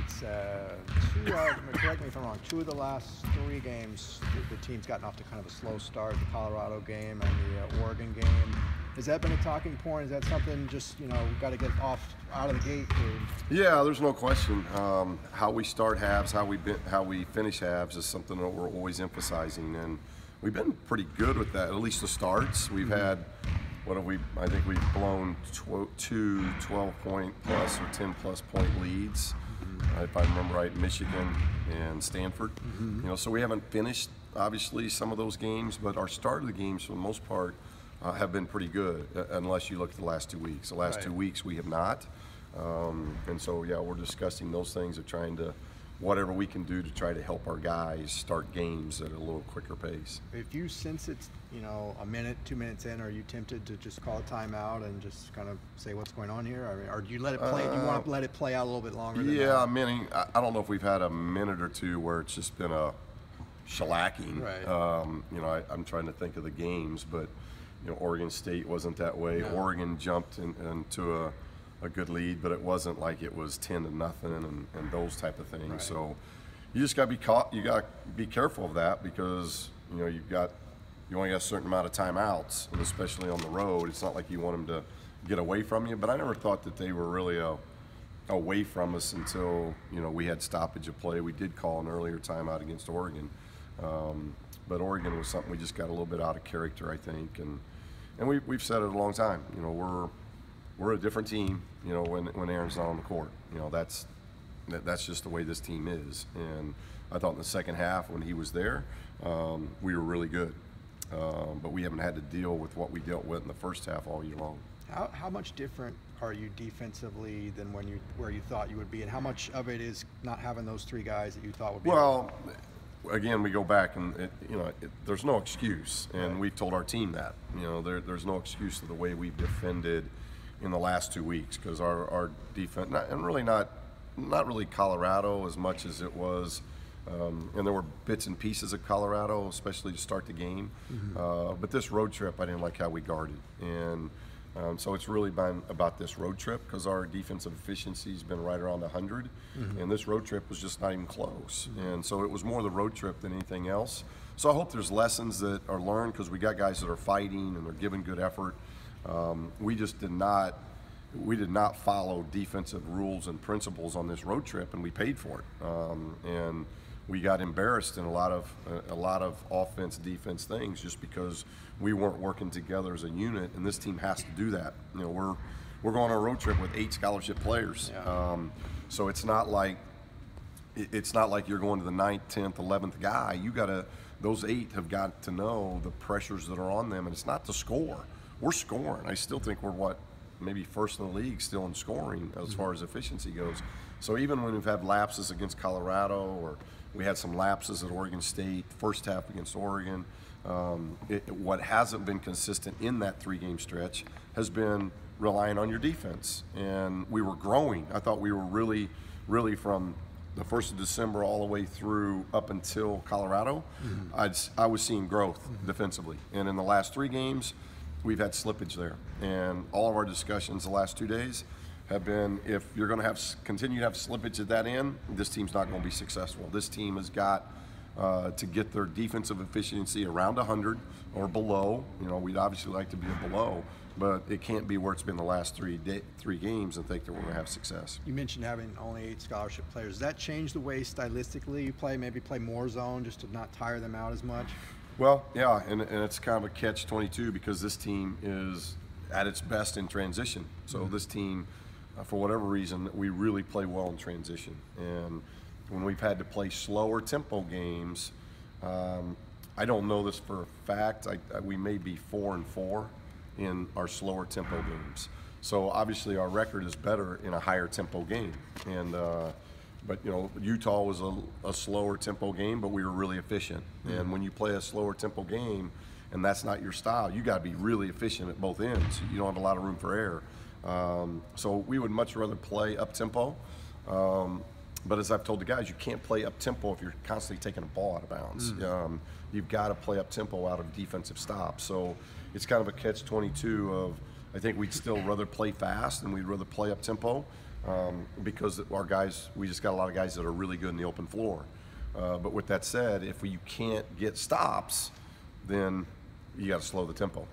it's correct me if I'm wrong, 2 of the last 3 games, the team's gotten off to kind of a slow start, the Colorado game and the Oregon game. Has that been a talking point? Is that something just, we've got to get out of the gate? Yeah, there's no question. How we start halves, how we finish halves is something that we're always emphasizing, and we've been pretty good with that, at least the starts. We've had, I think we've blown 2 12-point plus or 10-plus point leads, if I remember right, Michigan and Stanford. So we haven't finished, obviously, some of those games, but our start of the games, for the most part, have been pretty good, unless you look at the last 2 weeks. The last 2 weeks we have not. And so, yeah, we're discussing those things of trying to, whatever we can do to try to help our guys start games at a little quicker pace. If you sense it's, a minute, 2 minutes in, are you tempted to just call a timeout and just kind of say what's going on here? I mean, or do you let it play? Do you want to let it play out a little bit longer? Yeah, I don't know if we've had a minute or two where it's just been a shellacking. Right. I'm trying to think of the games, but Oregon State wasn't that way. No. Oregon jumped into a good lead, but it wasn't like it was 10-0 and those type of things. Right. So you just got to be caught. You got to be careful of that because you only got a certain amount of timeouts, and especially on the road, it's not like you want them to get away from you. But I never thought that they were really away from us until we had stoppage of play. We did call an earlier timeout against Oregon, but Oregon was something we just got a little bit out of character, I think, and we've said it a long time. We're a different team, when Aaron's not on the court. That's just the way this team is. And I thought in the second half when he was there, we were really good. But we haven't had to deal with what we dealt with in the first half all year long. How much different are you defensively than where you thought you would be, and how much of it is not having those 3 guys that you thought would be? Well, again, we go back and there's no excuse, and we've told our team that there's no excuse to the way we've defended in the last 2 weeks, because our defense, and really not really Colorado as much as it was, and there were bits and pieces of Colorado, especially to start the game. But this road trip, I didn't like how we guarded, and so it's really been about this road trip, because our defensive efficiency has been right around 100, and this road trip was just not even close. And so it was more the road trip than anything else. So I hope there's lessons that are learned, because we got guys that are fighting and they're giving good effort. We just did not follow defensive rules and principles on this road trip, and we paid for it. And we got embarrassed in a lot of offense, defense things, just because we weren't working together as a unit. And this team has to do that. We're going on a road trip with 8 scholarship players. Yeah. So it's not like you're going to the 9th, 10th, 11th guy. Those 8 have got to know the pressures that are on them, and it's not to score. We're scoring. I still think we're maybe first in the league still in scoring as far as efficiency goes. So even when we've had lapses against Colorado, or we had some lapses at Oregon State, first half against Oregon, what hasn't been consistent in that 3-game stretch has been relying on your defense. And we were growing. I thought we were really, really, from the 1st of December all the way through up until Colorado, I was seeing growth defensively. And in the last 3 games, we've had slippage there, and all of our discussions the last 2 days have been, if you're going to continue to have slippage at that end, this team's not going to be successful. This team has got to get their defensive efficiency around 100 or below. We'd obviously like to be below, but it can't be where it's been the last 3 games and think that we're going to have success. You mentioned having only 8 scholarship players. Does that change the way stylistically you play? Maybe play more zone just to not tire them out as much? Well, yeah, and it's kind of a catch-22, because this team is at its best in transition. So this team, for whatever reason, we really play well in transition. And when we've had to play slower tempo games, I don't know this for a fact, we may be 4-4 in our slower tempo games. So obviously our record is better in a higher tempo game. And but Utah was a slower tempo game, but we were really efficient. And when you play a slower tempo game, and that's not your style, you got to be really efficient at both ends. You don't have a lot of room for error. So we would much rather play up tempo. But as I've told the guys, you can't play up tempo if you're constantly taking a ball out of bounds. You've got to play up tempo out of defensive stops. So it's kind of a catch-22 of, I think we'd still rather play fast and we'd rather play up tempo. because our guys, we just got a lot of guys that are really good in the open floor. But with that said, if you can't get stops, then you got to slow the tempo.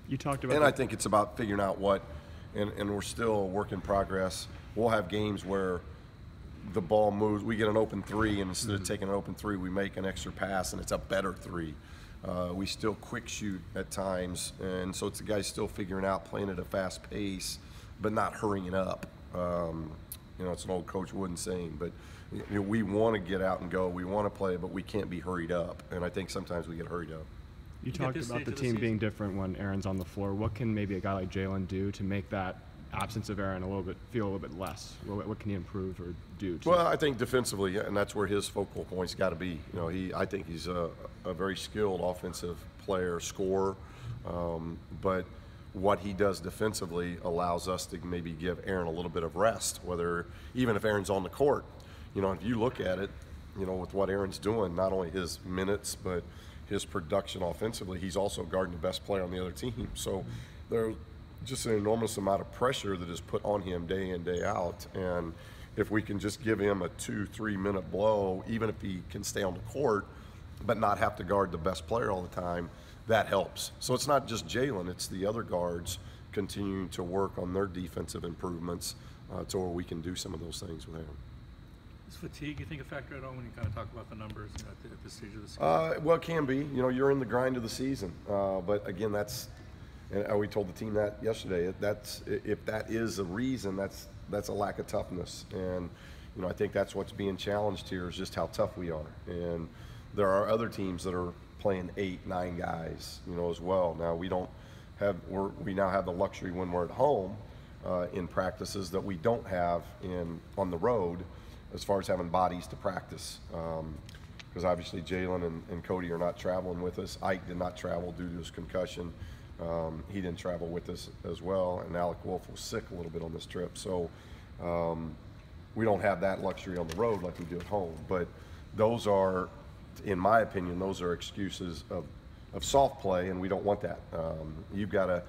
You talked about, and I think it's about figuring out what, and we're still a work in progress. We'll have games where the ball moves, we get an open three, and instead of taking an open three, we make an extra pass, and it's a better three. We still quick shoot at times, and so it's the guys still figuring out, playing at a fast pace, but not hurrying it up. It's an old Coach Wooden saying, but we want to get out and go, we want to play, but we can't be hurried up, and I think sometimes we get hurried up. You talked about the team being different when Aaron's on the floor. What can maybe a guy like Jalen do to make that absence of Aaron feel a little bit less? What can he improve or do? Well, I think defensively, and that's where his focal point's got to be. I think he's a very skilled offensive player, scorer, but what he does defensively allows us to maybe give Aaron a little bit of rest, even if Aaron's on the court. If you look at it, with what Aaron's doing, not only his minutes, but his production offensively, he's also guarding the best player on the other team. So there's just an enormous amount of pressure that is put on him day in, day out. And if we can just give him a 2-3 minute blow, even if he can stay on the court, but not have to guard the best player all the time, that helps. So it's not just Jalen, it's the other guards continuing to work on their defensive improvements to where we can do some of those things with him. Is fatigue, you think, a factor at all when you kind of talk about the numbers at this stage of the season? Well, it can be. You're in the grind of the season. But again, and we told the team that yesterday. If that is a reason, that's a lack of toughness. And I think that's what's being challenged here is just how tough we are. And there are other teams that are playing 8-9 guys, as well. Now we now have the luxury when we're at home in practices that we don't have on the road, as far as having bodies to practice. Because obviously Jalen and Cody are not traveling with us. Ike did not travel due to his concussion. He didn't travel with us as well, and Alec Wolf was sick a little bit on this trip. So we don't have that luxury on the road like we do at home. But those are, in my opinion, those are excuses of soft play, and we don't want that. You've got to,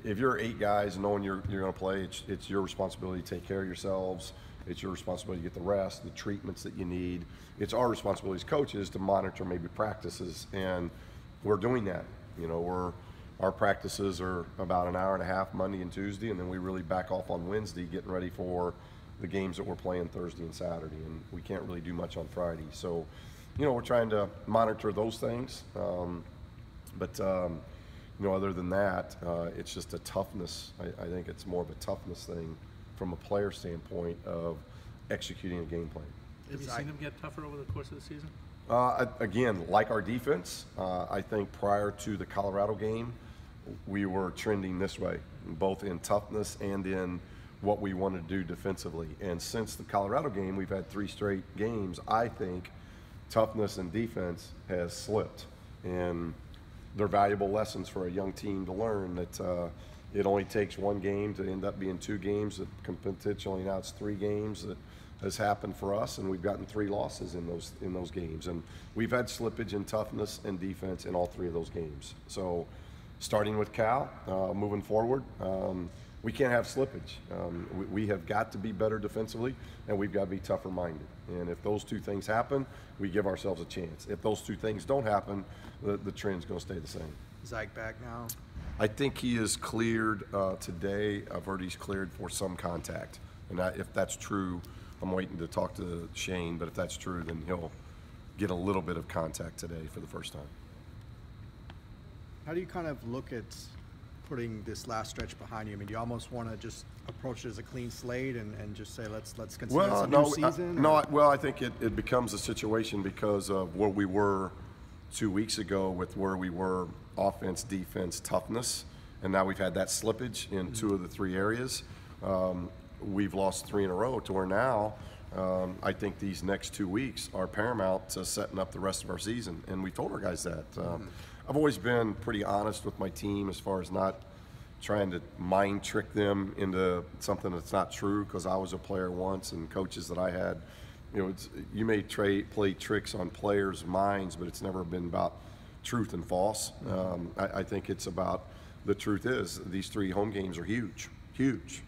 if you're 8 guys knowing you're going to play, it's your responsibility to take care of yourselves. It's your responsibility to get the rest, the treatments that you need. It's our responsibility as coaches to monitor maybe practices, and we're doing that. Our practices are about an hour and a half Monday and Tuesday, and then we really back off on Wednesday, getting ready for the games that we're playing Thursday and Saturday, and we can't really do much on Friday. So, we're trying to monitor those things. But other than that, it's just a toughness. I think it's more of a toughness thing from a player standpoint of executing a game plan. Have you seen them get tougher over the course of the season? Again, like our defense, I think prior to the Colorado game, we were trending this way, both in toughness and in what we want to do defensively. And since the Colorado game, we've had 3 straight games. I think toughness and defense has slipped. And they're valuable lessons for a young team to learn that it only takes 1 game to end up being 2 games. That can potentially, now it's 3 games that has happened for us, and we've gotten 3 losses in those games. And we've had slippage in toughness and defense in all 3 of those games. So starting with Cal, moving forward, we can't have slippage. We have got to be better defensively, and we've got to be tougher minded. And if those 2 things happen, we give ourselves a chance. If those 2 things don't happen, the trend's going to stay the same. Is Ike back now? I think he is cleared today. I've heard he's cleared for some contact. And if that's true, I'm waiting to talk to Shane, but if that's true, then he'll get a little bit of contact today for the first time. How do you kind of look at putting this last stretch behind you? I mean, do you almost want to just approach it as a clean slate and just say, let's consider this a new season? I think it becomes a situation because of where we were 2 weeks ago with where we were offense, defense, toughness, and now we've had that slippage in 2 of the 3 areas. We've lost 3 in a row to where now I think these next 2 weeks are paramount to setting up the rest of our season, and we told our guys that. I've always been pretty honest with my team as far as not trying to mind trick them into something that's not true, because I was a player once, and coaches that I had, you may play tricks on players' minds, but it's never been about truth and false. I think it's about, the truth is these 3 home games are huge,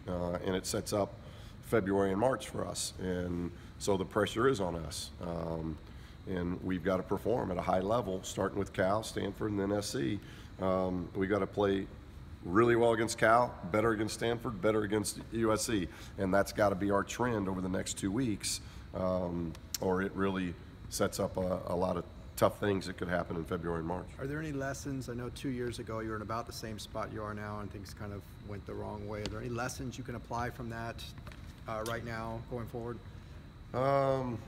and it sets up February and March for us, and so the pressure is on us. And we've got to perform at a high level, starting with Cal, Stanford, and then SC. We've got to play really well against Cal, better against Stanford, better against USC, and that's got to be our trend over the next 2 weeks, or it really sets up a lot of tough things that could happen in February and March. Are there any lessons? I know 2 years ago you were in about the same spot you are now, and things kind of went the wrong way. Are there any lessons you can apply from that right now going forward? I don't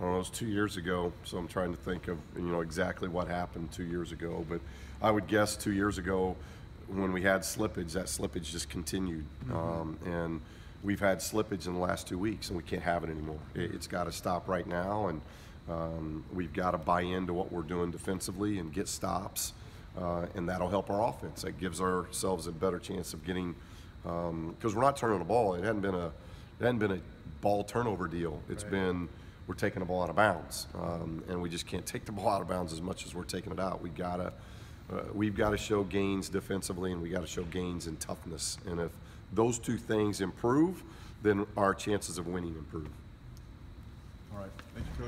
know, it was 2 years ago, so I'm trying to think of exactly what happened 2 years ago. But I would guess 2 years ago, when we had slippage, that slippage just continued, and we've had slippage in the last 2 weeks, and we can't have it anymore. It's got to stop right now, and we've got to buy into what we're doing defensively and get stops, and that'll help our offense. That gives ourselves a better chance of getting, because we're not turning the ball. It hadn't been a ball turnover deal. It's been we're taking the ball out of bounds, and we just can't take the ball out of bounds as much as we're taking it out. We've got to show gains defensively, and we got to show gains in toughness. And if those two things improve, then our chances of winning improve. All right. Thank you, Coach.